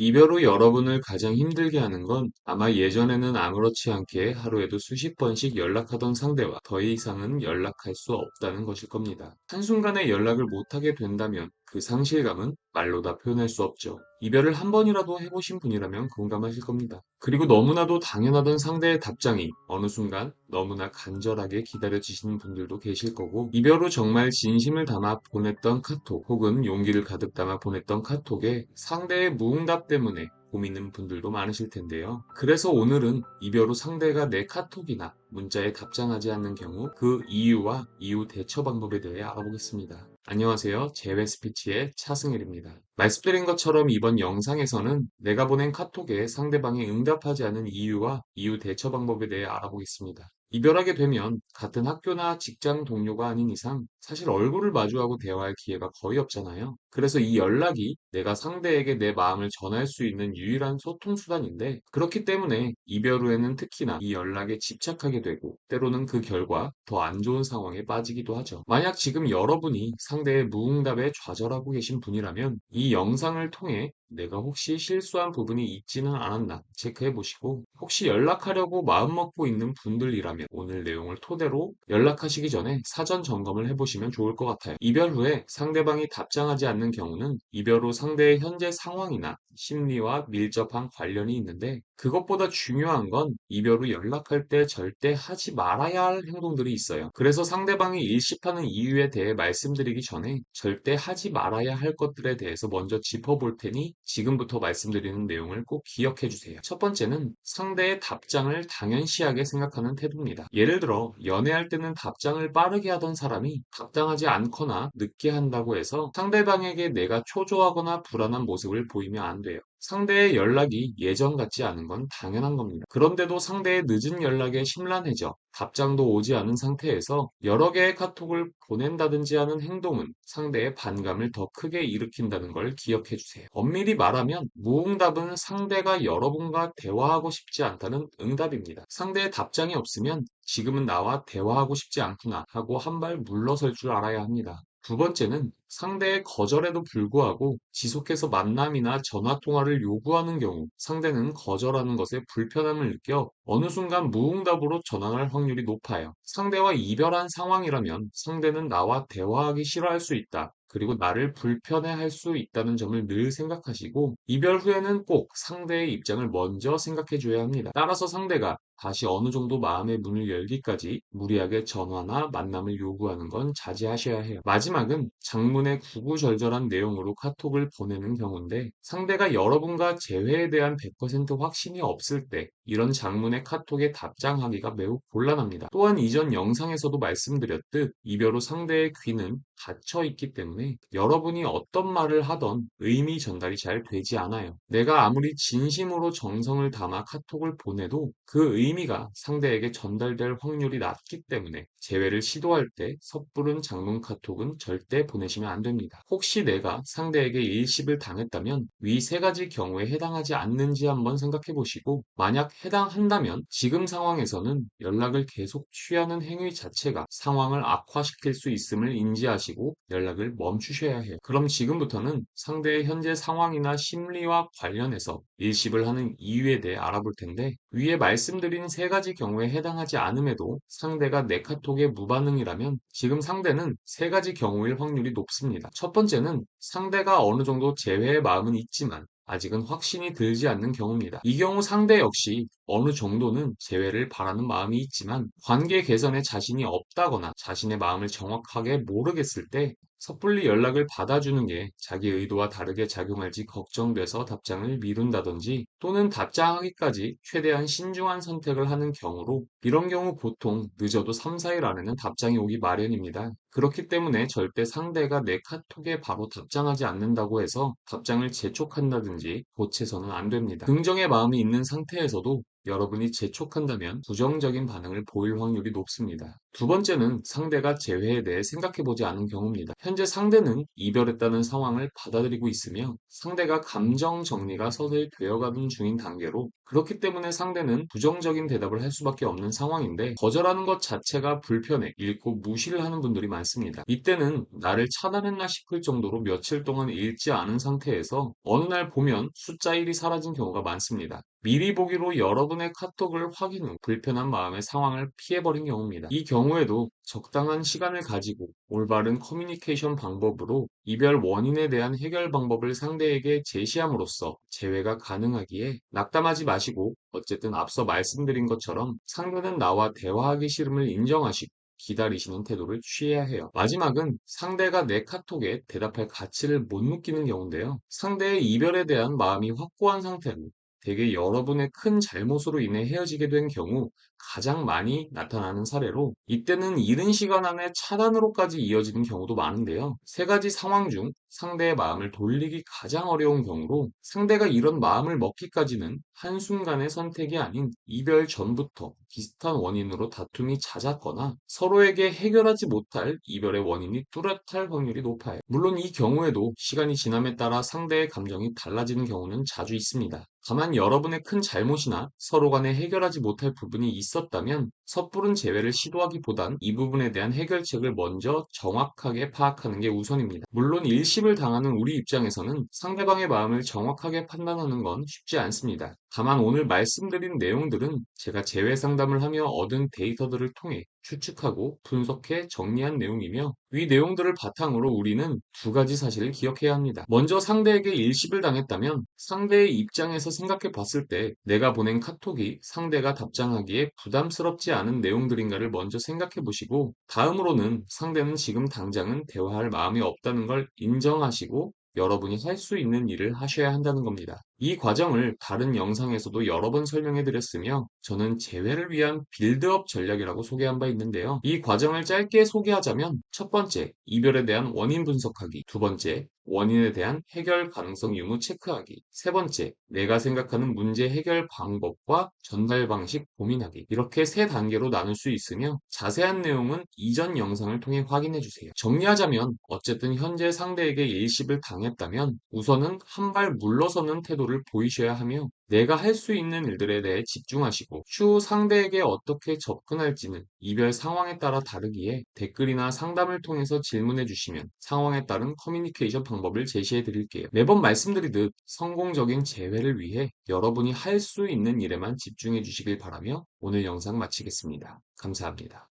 이별 후 여러분을 가장 힘들게 하는 건 아마 예전에는 아무렇지 않게 하루에도 수십 번씩 연락하던 상대와 더 이상은 연락할 수 없다는 것일 겁니다. 한순간에 연락을 못하게 된다면 그 상실감은 말로 다 표현할 수 없죠. 이별을 한 번이라도 해보신 분이라면 공감하실 겁니다. 그리고 너무나도 당연하던 상대의 답장이 어느 순간 너무나 간절하게 기다려지시는 분들도 계실 거고, 이별 후 정말 진심을 담아 보냈던 카톡 혹은 용기를 가득 담아 보냈던 카톡에 상대의 무응답 때문에 고민인 분들도 많으실 텐데요. 그래서 오늘은 이별 후 상대가 내 카톡이나 문자에 답장하지 않는 경우 그 이유와 이후 대처 방법에 대해 알아보겠습니다. 안녕하세요. 재회 스피치의 차승일입니다. 말씀드린 것처럼 이번 영상에서는 내가 보낸 카톡에 상대방이 응답하지 않은 이유와 이후 대처 방법에 대해 알아보겠습니다. 이별하게 되면 같은 학교나 직장 동료가 아닌 이상 사실 얼굴을 마주하고 대화할 기회가 거의 없잖아요. 그래서 이 연락이 내가 상대에게 내 마음을 전할 수 있는 유일한 소통 수단인데, 그렇기 때문에 이별 후에는 특히나 이 연락에 집착하게 되고 때로는 그 결과 더 안 좋은 상황에 빠지기도 하죠. 만약 지금 여러분이 상대의 무응답에 좌절하고 계신 분이라면 이 영상을 통해 내가 혹시 실수한 부분이 있지는 않았나 체크해 보시고, 혹시 연락하려고 마음먹고 있는 분들이라면 오늘 내용을 토대로 연락하시기 전에 사전 점검을 해보시면 좋을 것 같아요. 이별 후에 상대방이 답장하지 않는 경우는 이별 후 상대의 현재 상황이나 심리와 밀접한 관련이 있는데, 그것보다 중요한 건 이별 후 연락할 때 절대 하지 말아야 할 행동들이 있어요. 그래서 상대방이 일십하는 이유에 대해 말씀드리기 전에 절대 하지 말아야 할 것들에 대해서 먼저 짚어볼 테니 지금부터 말씀드리는 내용을 꼭 기억해 주세요. 첫 번째는 상대의 답장을 당연시하게 생각하는 태도입니다. 예를 들어 연애할 때는 답장을 빠르게 하던 사람이 답장하지 않거나 늦게 한다고 해서 상대방에게 내가 초조하거나 불안한 모습을 보이면 안 돼요. 상대의 연락이 예전 같지 않은 건 당연한 겁니다. 그런데도 상대의 늦은 연락에 심란해져 답장도 오지 않은 상태에서 여러 개의 카톡을 보낸다든지 하는 행동은 상대의 반감을 더 크게 일으킨다는 걸 기억해 주세요. 엄밀히 말하면 무응답은 상대가 여러분과 대화하고 싶지 않다는 응답입니다. 상대의 답장이 없으면 지금은 나와 대화하고 싶지 않구나 하고 한 발 물러설 줄 알아야 합니다. 두 번째는 상대의 거절에도 불구하고 지속해서 만남이나 전화 통화를 요구하는 경우 상대는 거절하는 것에 불편함을 느껴 어느 순간 무응답으로 전환할 확률이 높아요. 상대와 이별한 상황이라면 상대는 나와 대화하기 싫어할 수 있다, 그리고 나를 불편해할 수 있다는 점을 늘 생각하시고, 이별 후에는 꼭 상대의 입장을 먼저 생각해 줘야 합니다. 따라서 상대가 다시 어느 정도 마음의 문을 열기까지 무리하게 전화나 만남을 요구하는 건 자제하셔야 해요. 마지막은 장문의 구구절절한 내용으로 카톡을 보내는 경우인데, 상대가 여러분과 재회에 대한 100% 확신이 없을 때 이런 장문의 카톡에 답장하기가 매우 곤란합니다. 또한 이전 영상에서도 말씀드렸듯 이별 후 상대의 귀는 닫혀 있기 때문에 여러분이 어떤 말을 하던 의미 전달이 잘 되지 않아요. 내가 아무리 진심으로 정성을 담아 카톡을 보내도 그 의미가 상대에게 전달될 확률이 낮기 때문에 재회를 시도할 때 섣부른 장문 카톡은 절대 보내시면 안 됩니다. 혹시 내가 상대에게 일십을 당했다면 위 세 가지 경우에 해당하지 않는지 한번 생각해 보시고, 만약 해당한다면 지금 상황에서는 연락을 계속 취하는 행위 자체가 상황을 악화시킬 수 있음을 인지하시고 연락을 멈추셔야 해요. 그럼 지금부터는 상대의 현재 상황이나 심리와 관련해서 일십을 하는 이유에 대해 알아볼 텐데, 위에 말씀드린 세 가지 경우에 해당하지 않음에도 상대가 내 카톡에 무반응이라면 지금 상대는 세 가지 경우일 확률이 높습니다. 첫 번째는 상대가 어느 정도 재회의 마음은 있지만 아직은 확신이 들지 않는 경우입니다. 이 경우 상대 역시 어느 정도는 재회를 바라는 마음이 있지만 관계 개선에 자신이 없다거나 자신의 마음을 정확하게 모르겠을 때 섣불리 연락을 받아주는 게 자기 의도와 다르게 작용할지 걱정돼서 답장을 미룬다든지, 또는 답장하기까지 최대한 신중한 선택을 하는 경우로, 이런 경우 보통 늦어도 3, 4일 안에는 답장이 오기 마련입니다. 그렇기 때문에 절대 상대가 내 카톡에 바로 답장하지 않는다고 해서 답장을 재촉한다든지 보채서는 안 됩니다. 긍정의 마음이 있는 상태에서도 여러분이 재촉한다면 부정적인 반응을 보일 확률이 높습니다. 두 번째는 상대가 재회에 대해 생각해보지 않은 경우입니다. 현재 상대는 이별했다는 상황을 받아들이고 있으며 상대가 감정 정리가 서서히 되어가는 중인 단계로, 그렇기 때문에 상대는 부정적인 대답을 할 수밖에 없는 상황인데, 거절하는 것 자체가 불편해 읽고 무시를 하는 분들이 많습니다. 이때는 나를 차단했나 싶을 정도로 며칠 동안 읽지 않은 상태에서 어느 날 보면 숫자 1이 사라진 경우가 많습니다. 미리 보기로 여러분의 카톡을 확인 후 불편한 마음의 상황을 피해버린 경우입니다. 이 경우에도 적당한 시간을 가지고 올바른 커뮤니케이션 방법으로 이별 원인에 대한 해결 방법을 상대에게 제시함으로써 재회가 가능하기에, 낙담하지 마시고 어쨌든 앞서 말씀드린 것처럼 상대는 나와 대화하기 싫음을 인정하시고 기다리시는 태도를 취해야 해요. 마지막은 상대가 내 카톡에 대답할 가치를 못 느끼는 경우인데요. 상대의 이별에 대한 마음이 확고한 상태로 대개 여러분의 큰 잘못으로 인해 헤어지게 된 경우 가장 많이 나타나는 사례로, 이때는 이른 시간 안에 차단으로까지 이어지는 경우도 많은데요. 세 가지 상황 중 상대의 마음을 돌리기 가장 어려운 경우로, 상대가 이런 마음을 먹기까지는 한순간의 선택이 아닌 이별 전부터 비슷한 원인으로 다툼이 잦았거나 서로에게 해결하지 못할 이별의 원인이 뚜렷할 확률이 높아요. 물론 이 경우에도 시간이 지남에 따라 상대의 감정이 달라지는 경우는 자주 있습니다. 다만 여러분의 큰 잘못이나 서로 간에 해결하지 못할 부분이 있었다면 섣부른 재회를 시도하기보단 이 부분에 대한 해결책을 먼저 정확하게 파악하는 게 우선입니다. 물론 일십을 당하는 우리 입장에서는 상대방의 마음을 정확하게 판단하는 건 쉽지 않습니다. 다만 오늘 말씀드린 내용들은 제가 재회 상담을 하며 얻은 데이터들을 통해 추측하고 분석해 정리한 내용이며, 이 내용들을 바탕으로 우리는 두 가지 사실을 기억해야 합니다. 먼저 상대에게 일십을 당했다면 상대의 입장에서 생각해 봤을 때 내가 보낸 카톡이 상대가 답장하기에 부담스럽지 않은 내용들인가를 먼저 생각해 보시고, 다음으로는 상대는 지금 당장은 대화할 마음이 없다는 걸 인정하시고 여러분이 할 수 있는 일을 하셔야 한다는 겁니다. 이 과정을 다른 영상에서도 여러 번 설명해 드렸으며, 저는 재회를 위한 빌드업 전략이라고 소개한 바 있는데요. 이 과정을 짧게 소개하자면, 첫 번째, 이별에 대한 원인 분석하기. 두 번째, 원인에 대한 해결 가능성 유무 체크하기. 세 번째, 내가 생각하는 문제 해결 방법과 전달 방식 고민하기. 이렇게 세 단계로 나눌 수 있으며, 자세한 내용은 이전 영상을 통해 확인해 주세요. 정리하자면, 어쨌든 현재 상대에게 일십을 당했다면 우선은 한 발 물러서는 태도를 보이셔야 하며, 내가 할 수 있는 일들에 대해 집중하시고, 추후 상대에게 어떻게 접근할지는 이별 상황에 따라 다르기에 댓글이나 상담을 통해서 질문해 주시면 상황에 따른 커뮤니케이션 방법을 제시해 드릴게요. 매번 말씀드리듯 성공적인 재회를 위해 여러분이 할 수 있는 일에만 집중해 주시길 바라며 오늘 영상 마치겠습니다. 감사합니다.